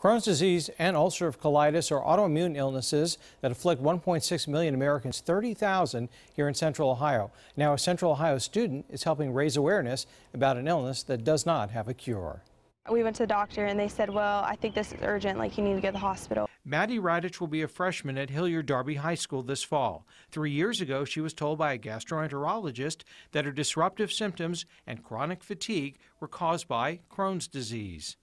Crohn's disease and ulcerative colitis are autoimmune illnesses that afflict 1.6 million Americans, 30,000 here in Central Ohio. Now, a Central Ohio student is helping raise awareness about an illness that does not have a cure. We went to the doctor and they said, well, I think this is urgent, like you need to go to the hospital. Maddie Radich will be a freshman at Hilliard Darby High School this fall. 3 years ago, she was told by a gastroenterologist that her disruptive symptoms and chronic fatigue were caused by Crohn's disease.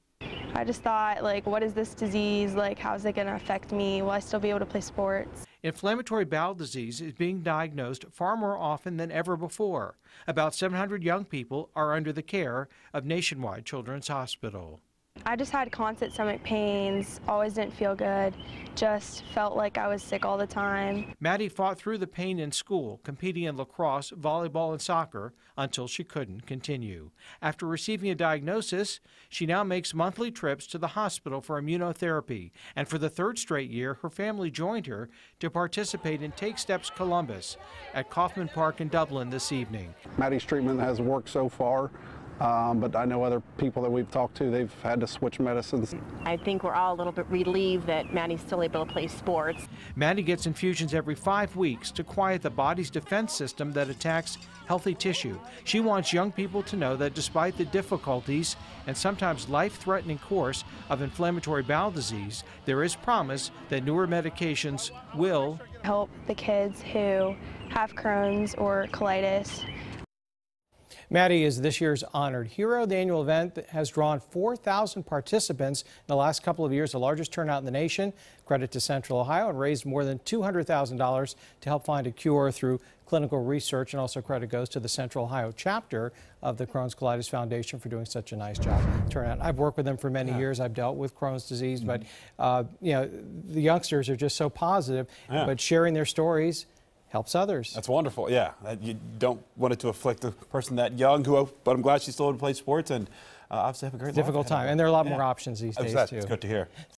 I just thought, like, what is this disease? Like, how is it going to affect me? Will I still be able to play sports? Inflammatory bowel disease is being diagnosed far more often than ever before. About 700 young people are under the care of Nationwide Children's Hospital. I just had constant stomach pains, always didn't feel good, just felt like I was sick all the time. Maddie fought through the pain in school, competing in lacrosse, volleyball, and soccer until she couldn't continue. After receiving a diagnosis, she now makes monthly trips to the hospital for immunotherapy. And for the third straight year, her family joined her to participate in Take Steps Columbus at Kaufman Park in Dublin this evening. Maddie's treatment has worked so far. But I know other people that we've talked to, they've had to switch medicines. I think we're all a little bit relieved that Maddie's still able to play sports. Maddie gets infusions every 5 weeks to quiet the body's defense system that attacks healthy tissue. She wants young people to know that despite the difficulties and sometimes life-threatening course of inflammatory bowel disease, there is promise that newer medications will help the kids who have Crohn's or colitis. Maddie is this year's honored hero. The annual event has drawn 4,000 participants in the last couple of years, the largest turnout in the nation. Credit to Central Ohio, and raised more than $200,000 to help find a cure through clinical research. And also credit goes to the Central Ohio chapter of the Crohn's Colitis Foundation for doing such a nice job. Turnout. I've worked with them for many years. I've dealt with Crohn's disease, but you know, the youngsters are just so positive. But sharing their stories helps others. That's wonderful. Yeah, you don't want it to afflict a person that young, but I'm glad she's still able to play sports and obviously have a great difficult time. And there are a lot more options these days, too. It's good to hear.